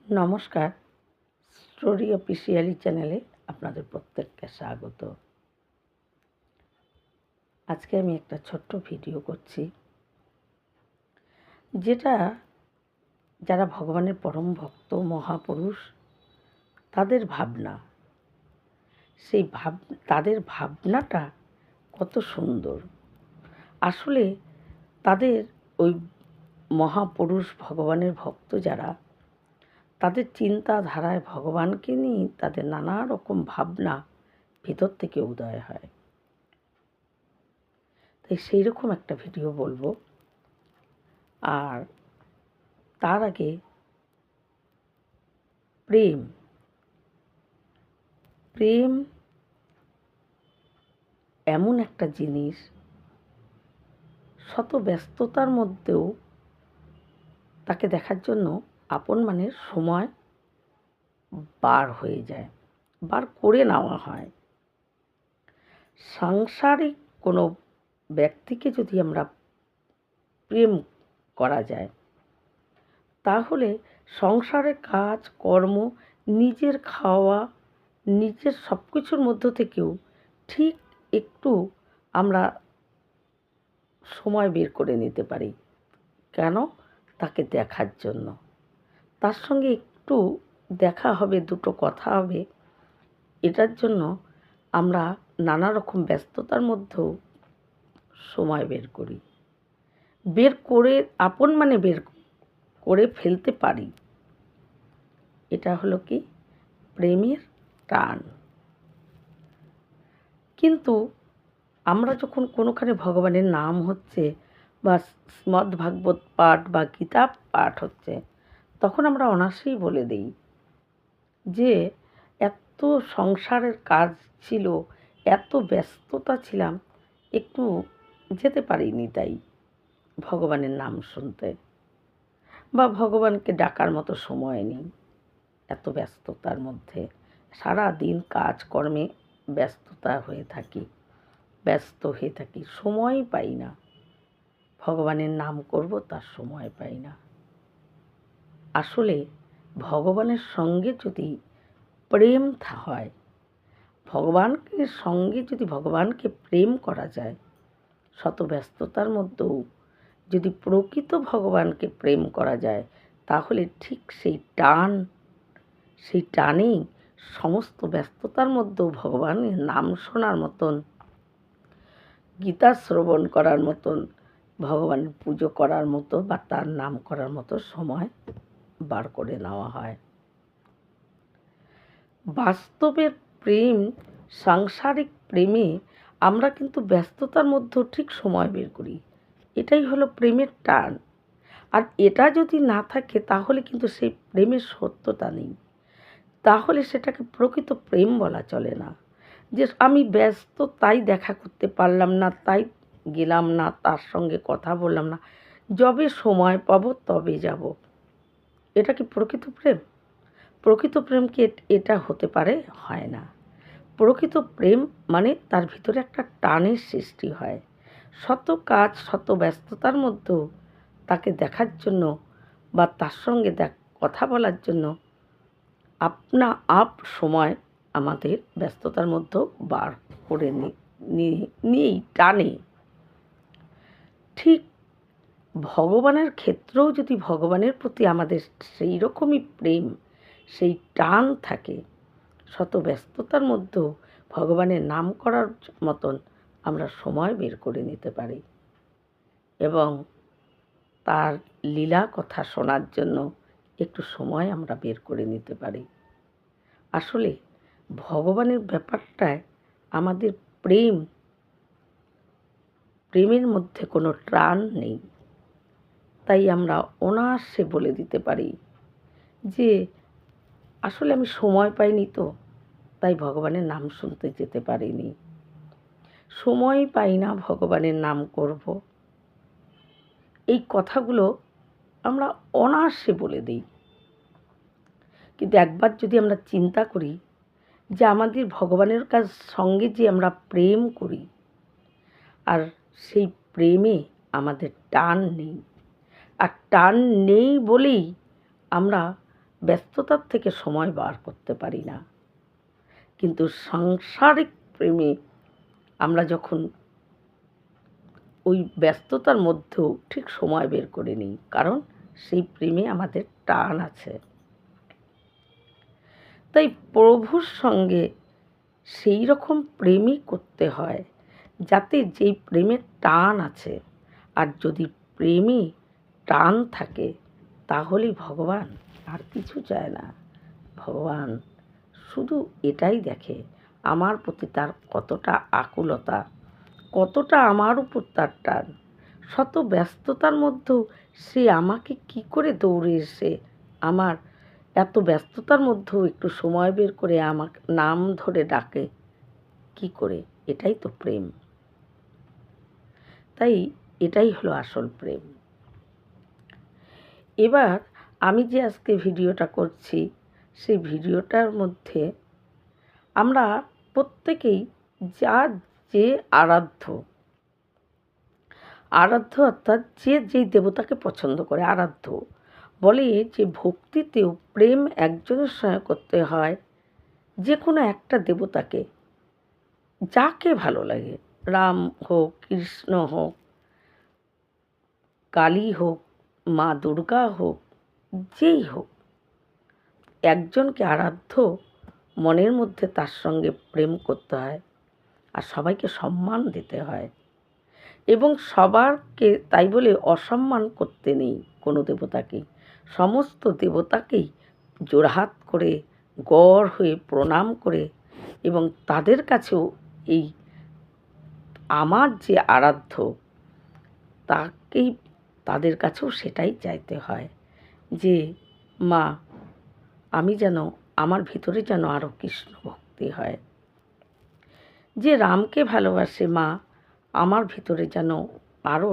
নমস্কার, story officially চ্যানেলে আপনাদের প্রত্যেককে স্বাগত। আজকে আমি একটা ছোট্ট ভিডিও করছি, যেটা যারা ভগবানের পরম ভক্ত মহাপুরুষ তাদের ভাবনা, তাদের ভাবনাটা কত সুন্দর। আসলে তাদের ওই মহাপুরুষ ভগবানের ভক্ত যারা, তাদের চিন্তাধারায় ভগবানকে নিয়ে তাদের নানা রকম ভাবনা ভিতর থেকে উদয় হয়। তাই সেই রকম একটা ভিডিও বলবো। আর তার আগে প্রেম এমন একটা জিনিস, শত ব্যস্ততার মধ্যেও তাকে দেখার জন্য আপন মানের সময় বার হয়ে যায়, বার করে নেওয়া হয়। সাংসারিক কোনো ব্যক্তিকে যদি আমরা প্রেম করা যায়, তাহলে সংসারের কাজ কর্ম, নিজের খাওয়া, নিজের সব কিছুর মধ্য থেকেও ঠিক একটু আমরা সময় বের করে নিতে পারি। কেন? তাকে দেখার জন্য। তার সঙ্গে একটু দেখা হবে, দুটো কথা হবে, এটার জন্য আমরা নানা রকম ব্যস্ততার মধ্যেও সময় বের করি, বের করে আপন মানে বের করে ফেলতে পারি। এটা হলো কি প্রেমের টান। কিন্তু আমরা যখন কোনোখানে ভগবানের নাম হচ্ছে বা শ্রীমদ্ ভাগবত পাঠ বা গীতা পাঠ হচ্ছে, তখন আমরা অনায়াসেই বলে দিই যে এত সংসারের কাজ ছিল, এত ব্যস্ততা ছিলাম, একটু যেতে পারিনি তাই ভগবানের নাম শুনতে, বা ভগবানকে ডাকার মতো সময় নেই। এত ব্যস্ততার মধ্যে সারা দিন কাজকর্মে ব্যস্ত হয়ে থাকি, সময় পাই না। ভগবানের নাম করব, তার সময় পাই না। আসলে ভগবানের সঙ্গে যদি প্রেম হয়, ভগবানকে প্রেম করা যায়, শত ব্যস্ততার মধ্যেও যদি প্রকৃত ভগবানকে প্রেম করা যায়, তাহলে ঠিক সেই টানেই সমস্ত ব্যস্ততার মধ্যেও ভগবানের নাম শোনার মতন, গীতা শ্রবণ করার মতন, ভগবানের পুজো করার মতো বা তার নাম করার মতো সময় বার করে নেওয়া হয়। বাস্তবের প্রেম, সাংসারিক প্রেমে আমরা কিন্তু ব্যস্ততার মধ্যেও ঠিক সময় বের করি। এটাই হলো প্রেমের টান। আর এটা যদি না থাকে, তাহলে কিন্তু সেই প্রেমের সত্যতা নেই। তাহলে সেটাকে প্রকৃত প্রেম বলা চলে না। যে আমি ব্যস্ত তাই দেখা করতে পারলাম না, তাই গেলাম না, তার সঙ্গে কথা বললাম না, যবে সময় পাবো তবে যাব। এটা কি প্রকৃত প্রেম? প্রকৃত প্রেম কি এটা হতে পারে? হয় না। প্রকৃত প্রেম মানে তার ভিতরে একটা টানের সৃষ্টি হয়। শত কাজ, শত ব্যস্ততার মধ্যেও তাকে দেখার জন্য বা তার সঙ্গে কথা বলার জন্য সময় আমাদের ব্যস্ততার মধ্যেও বার করে নিয়েই টানে। ঠিক ভগবানের ক্ষেত্রেও যদি ভগবানের প্রতি আমাদের সেই রকমই প্রেম, সেই টান থাকে, শত ব্যস্ততার মধ্যেও ভগবানের নাম করার মতন আমরা সময় বের করে নিতে পারি এবং তার লীলা কথা শোনার জন্য একটু সময় আমরা বের করে নিতে পারি। আসলে ভগবানের ব্যাপারটায় আমাদের প্রেমের মধ্যে কোনো টান নেই। তাই আমরা অনায়াসে বলে দিতে পারি যে আসলে আমি সময় পাইনি, তো তাই ভগবানের নাম শুনতে যেতে পারিনি, সময় পাই না ভগবানের নাম করব। এই কথাগুলো আমরা অনায়াসে বলে দিই। কিন্তু একবার যদি আমরা চিন্তা করি যে আমাদের ভগবানের সঙ্গে যে আমরা প্রেম করি, আর সেই প্রেমে আমাদের টান নেই, আর টান নেই বলেই আমরা ব্যস্ততার থেকে সময় বার করতে পারি না। কিন্তু সাংসারিক প্রেমে আমরা যখন ওই ব্যস্ততার মধ্যেও ঠিক সময় বের করে নিই, কারণ সেই প্রেমে আমাদের টান আছে। তাই প্রভুর সঙ্গে সেই রকম প্রেমই করতে হয় যাতে যেই প্রেমের টান আছে, আর যদি প্রেমে টান থাকে তাহলেই ভগবান আর কিছু চায় না। ভগবান শুধু এটাই দেখে আমার প্রতি তার কতটা আকুলতা, কতটা আমার উপর তার টান। শত ব্যস্ততার মধ্যেও সে আমাকে কি করে দৌড়ে এসে আমার এত ব্যস্ততার মধ্যেও একটু সময় বের করে আমাকে নাম ধরে ডাকে কি করে? এটাই তো প্রেম। তাই এটাই হলো আসল প্রেম। এবার আমি যে আজকে ভিডিওটা করছি, সেই ভিডিওটার মধ্যে আমরা প্রত্যেকেই যার যে আরাধ্য অর্থাৎ যে যেই দেবতাকে পছন্দ করে, আরাধ্য বলে যে ভক্তিতেও প্রেম একজনের সঙ্গে করতে হয়, যে কোনো একটা দেবতাকে, যাকে ভালো লাগে, রাম হোক, কৃষ্ণ হোক, কালী হোক, মা দুর্গা হোক, যেই হোক, একজনকে আরাধ্য মনের মধ্যে তার সঙ্গে প্রেম করতে হয়, আর সবাইকে সম্মান দিতে হয়। এবং সবারকে তাই বলে অসম্মান করতে নেই কোনো দেবতাকেই। সমস্ত দেবতাকেই জোড়হাত করে গড় হয়ে প্রণাম করে, এবং তাদের কাছেও এই আমার যে আরাধ্য তাকেই, তাদের কাছেও সেটাই চাইতে হয় যে মা আমি যেন, আমার ভিতরে যেন আরও কৃষ্ণ ভক্তি হয়। যে রামকে ভালোবাসে মা, আমার ভিতরে যেন আরও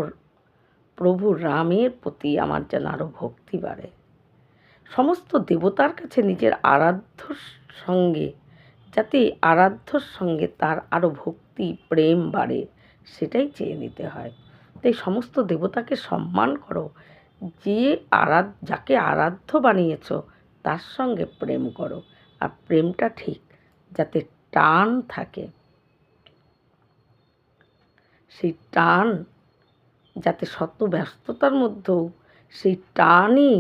প্রভু রামের প্রতি আমার যেন আরও ভক্তি বাড়ে। সমস্ত দেবতার কাছে নিজের আরাধ্যর সঙ্গে, যাতে আরাধ্যর সঙ্গে তার আরও ভক্তি প্রেম বাড়ে, সেটাই চেয়ে নিতে হয়। তাই সমস্ত দেবতাকে সম্মান করো, যে যাকে আরাধ্য বানিয়েছ তার সঙ্গে প্রেম করো, আর প্রেমটা ঠিক যাতে টান থাকে, সেই টান যাতে শত ব্যস্ততার মধ্যেও সেই টানই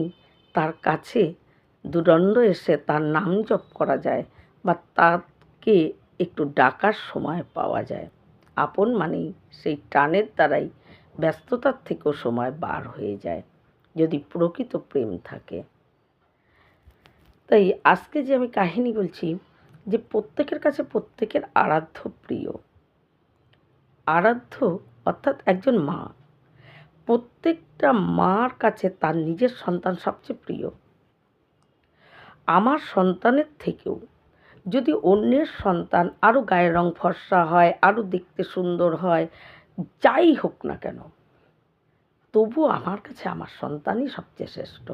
তার কাছে দুদণ্ড এসে তার নাম জপ করা যায়, বা তাকে একটু ডাকার সময় পাওয়া যায়। আপন মানেই সেই টানের দ্বারাই ব্যস্ততার থেকেও সময় বার হয়ে যায়, যদি প্রকৃত প্রেম থাকে। তাই আজকে যে আমি কাহিনী বলছি, যে প্রত্যেকের কাছে প্রত্যেকের আরাধ্য প্রিয়। আরাধ্য অর্থাৎ একজন মা, প্রত্যেকটা মার কাছে তার নিজের সন্তান সবচেয়ে প্রিয়। আমার সন্তানের থেকেও যদি অন্যের সন্তান আরও গায়ের রং ফর্সা হয়, আরও দেখতে সুন্দর হয়, যাই হোক না কেন, তবু আমার কাছে আমার সন্তানই সবচেয়ে শ্রেষ্ঠ।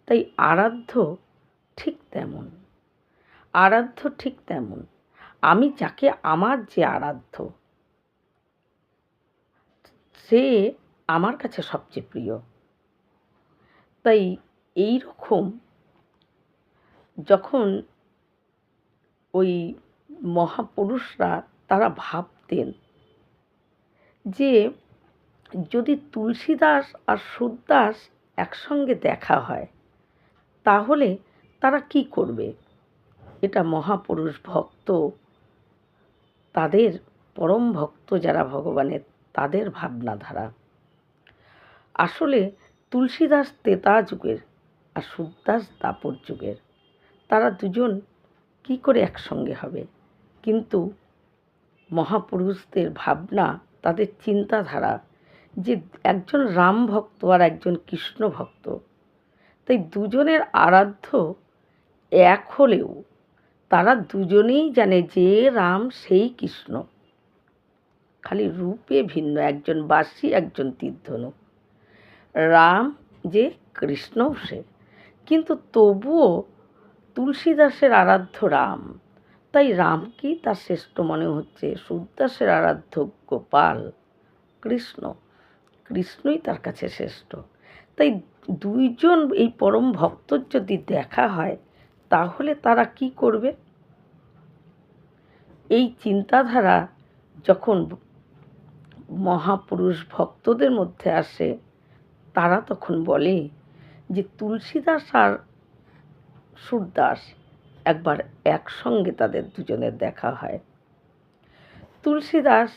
তাই আরাধ্য ঠিক তেমন, আরাধ্য ঠিক তেমন। আমি যাকে, আমার যে আরাধ্য সে আমার কাছে সবচেয়ে প্রিয়। তাই এই রকম যখন ওই মহাপুরুষরা তারা ভাবতেন যে যদি তুলসীদাস আর সুরদাস একসঙ্গে দেখা হয় তাহলে তারা কি করবে, এটা মহাপুরুষ ভক্ত, তাদের পরম ভক্ত যারা ভগবানের, তাদের ভাবনাধারা। আসলে তুলসীদাস ত্রেতা যুগের আর সুরদাস দ্বাপর যুগের, তারা দুজন কি করে একসঙ্গে হবে? কিন্তু মহাপুরুষদের ভাবনা, তাদের চিন্তাধারা যে একজন রাম ভক্ত আর একজন কৃষ্ণ ভক্ত, তাই দুজনের আরাধ্য এক হলেও তারা দুজনেই জানে যে রাম সেই কৃষ্ণ, খালি রূপে ভিন্ন, একজন বাঁশি একজন তীরধনুক। রাম যে কৃষ্ণও সে, কিন্তু তবুও তুলসীদাসের আরাধ্য রাম, তাই রামকেই তার শ্রেষ্ঠ মনে হচ্ছে। সুরদাসের আরাধ্য গোপাল, কৃষ্ণ, কৃষ্ণই তার কাছে শ্রেষ্ঠ। তাই দুইজন এই পরম ভক্তর যদি দেখা হয় তাহলে তারা কি করবে? এই চিন্তাধারা যখন মহাপুরুষ ভক্তদের মধ্যে আসে, তারা তখন বলে যে তুলসীদাস আর সুরদাস একবার একসঙ্গে তাদের দুজনের দেখা হয়। তুলসীদাস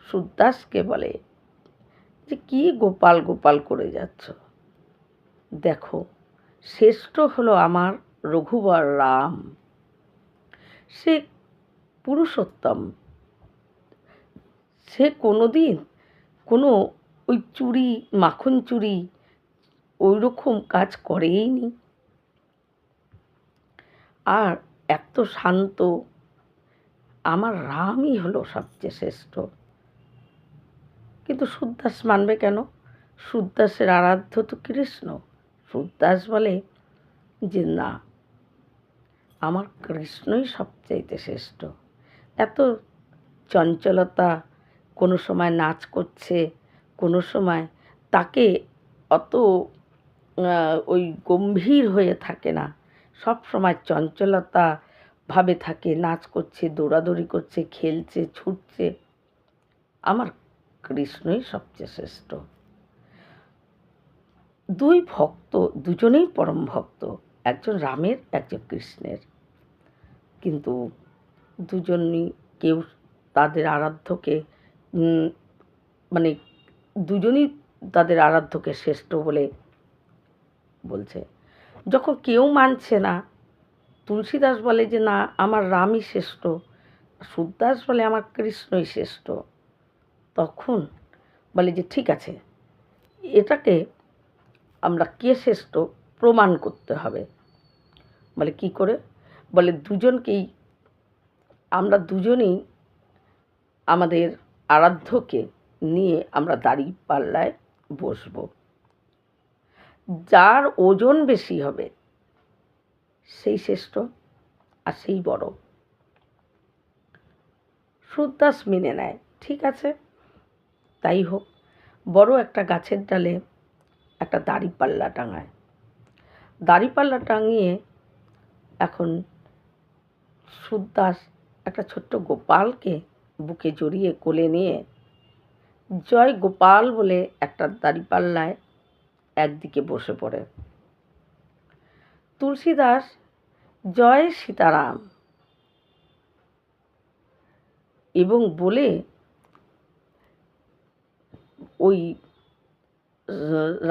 সুরদাসকে বলে যে কি গোপাল গোপাল করে যাচ্ছ, দেখো শ্রেষ্ঠ হলো আমার রঘুবর রাম, সে পুরুষোত্তম, সে কোনোদিন কোনো ওই চুরি মাখন চুরি ওই রকম কাজ করেইনি, আর এত শান্ত, আমার রামই হলো সবচেয়ে শ্রেষ্ঠ। কিন্তু সুরদাস মানবে কেন? সুরদাসের আরাধ্য তো কৃষ্ণ। সুরদাস বলে যে না, আমার কৃষ্ণই সবচাইতে শ্রেষ্ঠ। এত চঞ্চলতা, কোনো সময় নাচ করছে, কোনো সময় তাকে অত ওই গম্ভীর হয়ে থাকে না, সব সময় চঞ্চলতা ভাবে থাকে, নাচ করছে, দৌড়াদৌড়ি করছে, খেলছে, ছুটছে। আমার কৃষ্ণই সবচেয়ে শ্রেষ্ঠ। দুই ভক্ত, দুজনেই পরম ভক্ত, একজন রামের, একজন কৃষ্ণের, কিন্তু দুজনই কেউ তাদের আরাধ্যকে মানে দুজনই তাদের আরাধ্যকে শ্রেষ্ঠ বলে বলছে। যখন কেউ মানছে না, তুলসীদাস বলে যে না, আমার রামই শ্রেষ্ঠ, সুরদাস বলে আমার কৃষ্ণই শ্রেষ্ঠ, তখন বলে যে ঠিক আছে, এটাকে আমরা কে শ্রেষ্ঠ প্রমাণ করতে হবে। বলে কি করে? বলে দুজনকেই আমরা দুজনেই আমাদের আরাধ্যকে নিয়ে আমরা দাঁড়িপাল্লায় বসব, যার ওজন বেশি হবে সেই শ্রেষ্ঠ আর সেই বড়। সুরদাস মেনে নেয়, ঠিক আছে তাই হোক। বড় একটা গাছের ডালে একটা দাঁড়িপাল্লা টাঙায়, দাঁড়িপাল্লা টাঙিয়ে এখন সুরদাস একটা ছোট্ট গোপালকে বুকে জড়িয়ে কোলে নিয়ে জয় গোপাল বলে একটা দাঁড়িপাল্লায় একদিকে বসে পড়ে। তুলসীদাস জয় সীতারাম এবং বলে ওই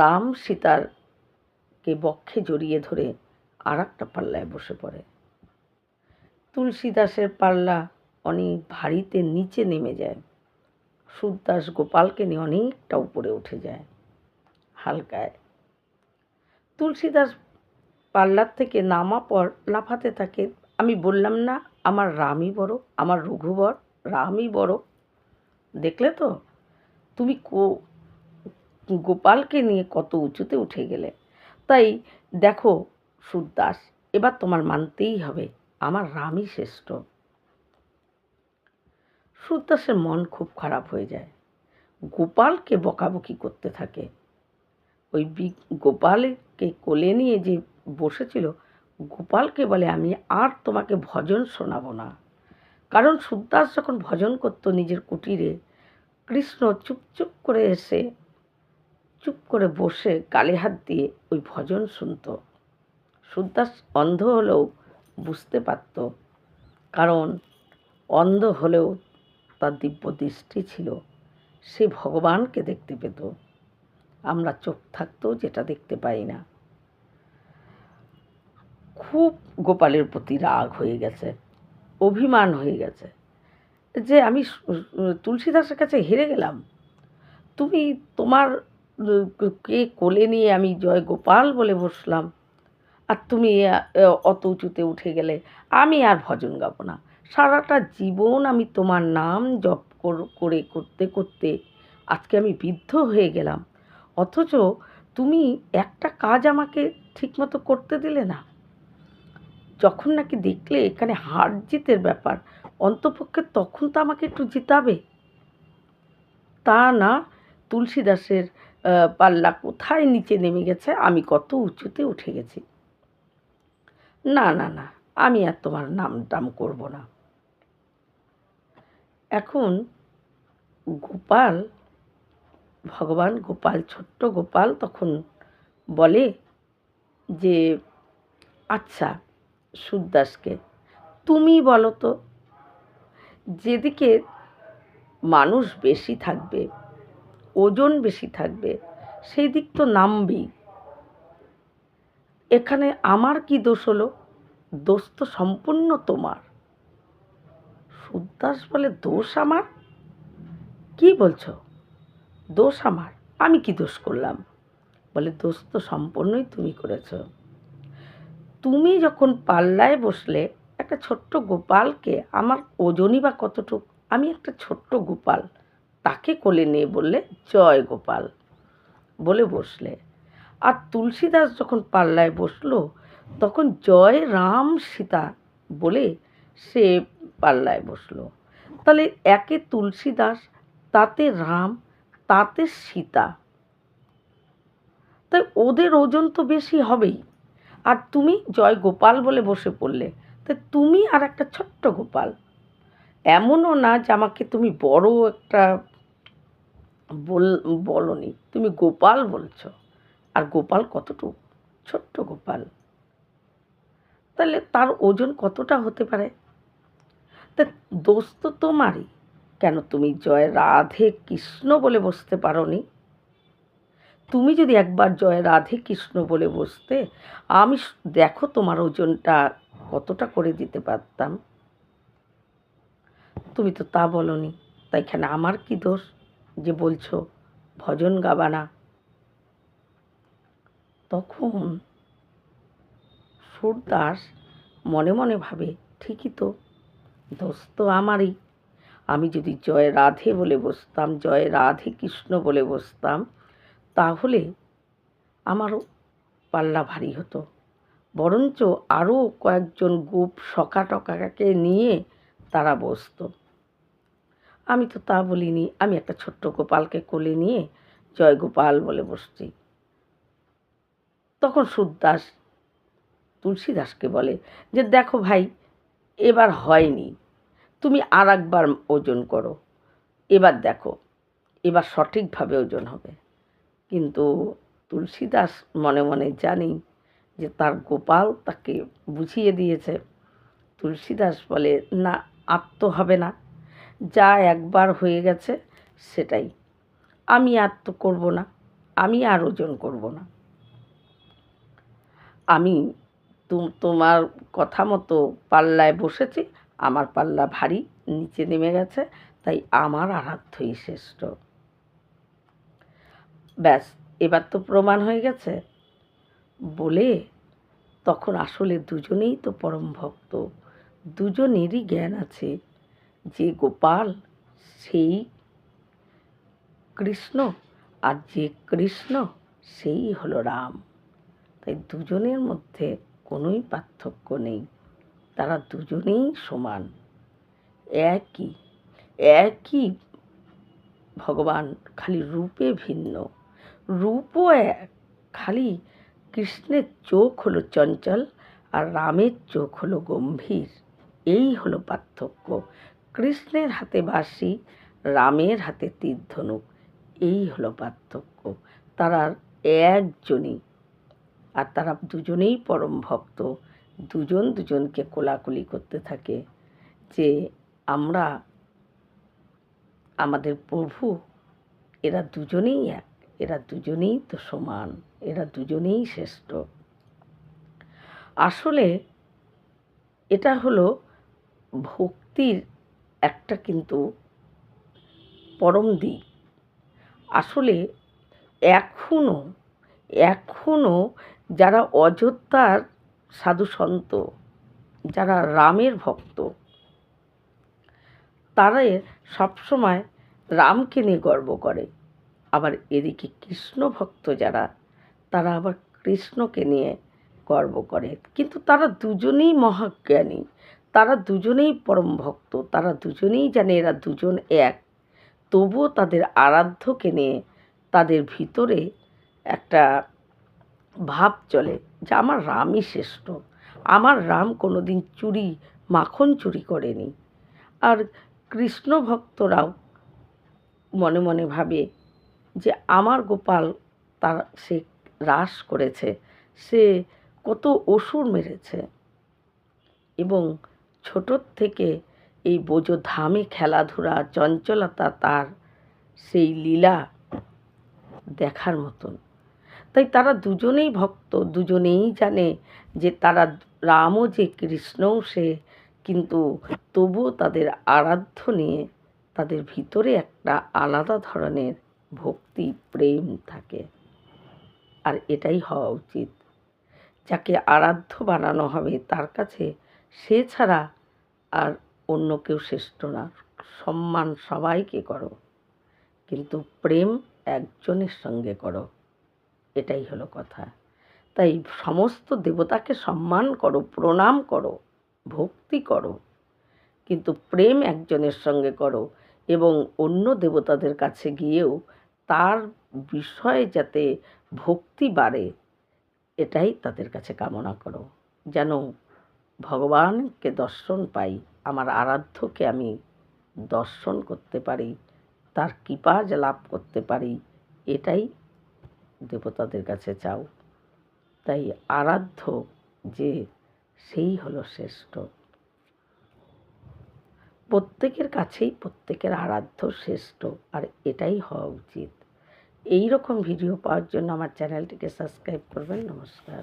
রাম সীতারকে বক্ষে জড়িয়ে ধরে আর একটা পাল্লায় বসে পড়ে। তুলসীদাসের পাল্লা অনেক ভারীতে নিচে নেমে যায়, সুরদাস গোপালকে নিয়ে অনেকটা উপরে উঠে যায় হালকায়। তুলসীদাস পাল্লার থেকে নামা পর লাফাতে থাকে, আমি বললাম না আমার রামই বড়, আমার রঘুবর রামই বড়, দেখলে তো তুমি গোপালকে নিয়ে কত উঁচুতে উঠে গেলে। তাই দেখো সুরদাস, এবার তোমার মানতেই হবে আমার রামই শ্রেষ্ঠ। সুরদাসের মন খুব খারাপ হয়ে যায়, গোপালকে বকাবকি করতে থাকে। ওই গোপালকে কোলে নিয়ে যে বসেছিল, গোপালকে বলে আমি আর তোমাকে ভজন শোনাবো না। কারণ সুরদাস যখন ভজন করত নিজের কুটিরে, কৃষ্ণ চুপচুপ করে এসে চুপ করে বসে গালে হাত দিয়ে ওই ভজন শুনত। সুরদাস অন্ধ হলেও বুঝতে পারত, কারণ অন্ধ হলেও তার দিব্য দৃষ্টি ছিল, সে ভগবানকে দেখতে পেত, আমরা চোখ থাকতেও যেটা দেখতে পাই না। খুব গোপালের প্রতি রাগ হয়ে গেছে, অভিমান হয়ে গেছে যে আমি তুলসীদাসের কাছে হেরে গেলাম, তুমি তোমার কে কোলে নিয়ে আমি জয় গোপাল বলে বসলাম, আর তুমি অত উঁচুতে উঠে গেলে, আমি আর ভজন গাবো না, সারাটা জীবন আমি তোমার নাম জপ করে করতে করতে আজকে আমি বৃদ্ধ হয়ে গেলাম, অথচ তুমি একটা কাজ আমাকে ঠিকমতো করতে দিলে না। যখন নাকি দেখলে এখানে হার জিতের ব্যাপার, অন্তপক্ষে তখন তো আমাকে একটু জিতাবে, তা না। তুলসীদাসের পাল্লা কোথায় নিচে নেমে গেছে, আমি কত উঁচুতে উঠে গেছি। না না না, আমি আর তোমার নাম টাম করব না। এখন গোপাল, ভগবান গোপাল, ছোট্ট গোপাল তখন বলে যে আচ্ছা সুরদাসকে, তুমি বলো তো, যেদিকে মানুষ বেশি থাকবে, ওজন বেশি থাকবে, সেই দিক তো নামবেই। এখানে আমার কি দোষ হলো? দোষ তো সম্পূর্ণ তোমার। সুরদাস বলে দোষ আমার? কি বলছো? দোষ আমার? আমি কি দোষ করলাম? বলে দোষ তো সম্পূর্ণই তুমি করেছো। তুমি যখন পাল্লায় বসলে একটা ছোট্ট গোপালকে, আমার ওজনই বা কতটুক, আমি একটা ছোট্ট গোপাল, তাকে কোলে নিয়ে বললে জয় গোপাল বলে বসলে। আর তুলসীদাস যখন পাল্লায় বসলো তখন জয় রাম সীতা বলে সে পাল্লায় বসলো। তাহলে একে তুলসীদাস, তাতে রাম, তাতে সীতা, তাই ওদের ওজন তো বেশি হবেই। আর তুমি জয় গোপাল বলে বসে পড়লে, তাই তুমি আর একটা ছোট্ট গোপাল। এমনও না যে আমাকে তুমি বড় একটা বলনি, তুমি গোপাল বলছো। আর গোপাল কতটুক? ছোট্ট গোপাল। তাহলে তার ওজন কতটা হতে পারে? তা দোষ তো তোমারই। কেন তুমি জয় রাধে কৃষ্ণ বলে বসতে পারোনি? তুমি যদি একবার জয় রাধে কৃষ্ণ বলে বসতে, আমি দেখো তোমার ওজনটা কতটা করে দিতে পারতাম। তুমি তো তা বলনি, তাই এখানে আমার কি দোষ যে বলছো ভজন গাবানা? তখন সুরদাস মনে মনে ভাবে, ঠিকই তো, দোষ তো আমারই। আমি যদি জয় রাধে বলে বসতাম, জয় রাধে কৃষ্ণ বলে বসতাম, তাহলে আমারও পাল্লা ভারী হতো। বরঞ্চ আরও কয়েকজন গোপ সখা টকাকে নিয়ে তারা বসতো। আমি তো তা বলিনি, আমি একটা ছোট্ট গোপালকে কোলে নিয়ে জয় গোপাল বলে বসছি। তখন সুরদাস তুলসীদাসকে বলে যে দেখো ভাই, এবার হয়নি, তুমি আর একবার ওজন করো, এবার দেখো, এবার সঠিকভাবে ওজন হবে। কিন্তু তুলসীদাস মনে মনে জানি যে তার গোপাল তাকে বুঝিয়ে দিয়েছে। তুলসীদাস বলে না, আর তো হবে না, যা একবার হয়ে গেছে সেটাই, আমি আর তো করবো না, আমি আর ওজন করব না। আমি তোমার কথা মতো পাল্লায় বসেছি, আমার পাল্লা ভারী, নিচে নেমে গেছে, তাই আমার আরাধ্যই শ্রেষ্ঠ। ব্যাস, এবার তো প্রমাণ হয়ে গেছে বলে তখন আসলে দুজনেই তো পরম ভক্ত, দুজনেরই জ্ঞান আছে যে গোপাল সেই কৃষ্ণ, আর যে কৃষ্ণ সেই হলো রাম। তাই দুজনের মধ্যে কোনোই পার্থক্য নেই, তারা দুজনেই সমান, একই একই ভগবান, খালি রূপে ভিন্ন। রূপও এক, খালি কৃষ্ণের চোখ হলো চঞ্চল আর রামের চোখ হলো গম্ভীর। এই হলো পার্থক্য। কৃষ্ণের হাতে বাঁশি, রামের হাতে তীর ধনুক, এই হলো পার্থক্য। তারা একজনই, আর তারা দুজনেই পরম ভক্ত, দুজন দুজনকে কোলাকুলি করতে থাকে যে আমরা আমাদের প্রভু, এরা দুজনেই এক, এরা দুজনেই তো সমান, এরা দুজনেই শ্রেষ্ঠ। আসলে এটা হলো ভক্তির একটা কিন্তু পরম দিক। আসলে এখনো এখনো যারা অযোধ্যার সাধু সন্ত, যারা রামের ভক্ত, তারা সবসময় রামকে নিয়ে গর্ব করে। আবার এদিকে কৃষ্ণ ভক্ত যারা, তারা আবার কৃষ্ণকে নিয়ে গর্ব করে। কিন্তু তারা দুজনেই মহাজ্ঞানী, তারা দুজনেই পরম ভক্ত, তারা দুজনেই জানে এরা দুজন এক, তবুও তাদের আরাধ্যকে নিয়ে তাদের ভিতরে একটা ভাব চলে যে আমার রামই শ্রেষ্ঠ, আমার রাম কোনোদিন মাখন চুরি করেনি। আর কৃষ্ণ ভক্তরাও মনে মনে ভাবে যে আমার গোপাল সে রাস করেছে, সে কত অসুর মেরেছে। এবং ছোটোর থেকে এই বোঝোধামে খেলাধুলা, চঞ্চলতা, তার সেই লীলা দেখার মতন। তাই তারা দুজনেই ভক্ত, দুজনেই জানে যে তারা রামও যে কৃষ্ণও সে, কিন্তু তবুও তাদের আরাধ্য নিয়ে তাদের ভিতরে একটা আলাদা ধরনের ভক্তি, প্রেম থাকে। আর এটাই হওয়া উচিত। যাকে আরাধ্য বানানো হবে তার কাছে সে ছাড়া আর অন্য কেউ শ্রেষ্ঠ না। সম্মান সবাইকে করো, কিন্তু প্রেম একজনের সঙ্গে করো, এটাই হলো কথা। তাই সমস্ত দেবতাকে সম্মান করো, প্রণাম করো, ভক্তি করো, কিন্তু প্রেম একজনের সঙ্গে করো। এবং অন্য দেবতাদের কাছে গিয়েও তার বিষয়ে যাতে ভক্তি বাড়ে, এটাই তাদের কাছে কামনা করো, যেন ভগবানকে দর্শন পাই, আমার আরাধ্যকে আমি দর্শন করতে পারি, তার কৃপা লাভ করতে পারি, এটাই দেবতাদের কাছে চাও। তাই আরাধ্য যে, সেই হলো শ্রেষ্ঠ। প্রত্যেকের কাছেই প্রত্যেকের আরাধ্য শ্রেষ্ঠ, আর এটাই হওয়া উচিত। এই রকম ভিডিও পাওয়ার জন্য আমার চ্যানেলটিকে সাবস্ক্রাইব করবেন। নমস্কার।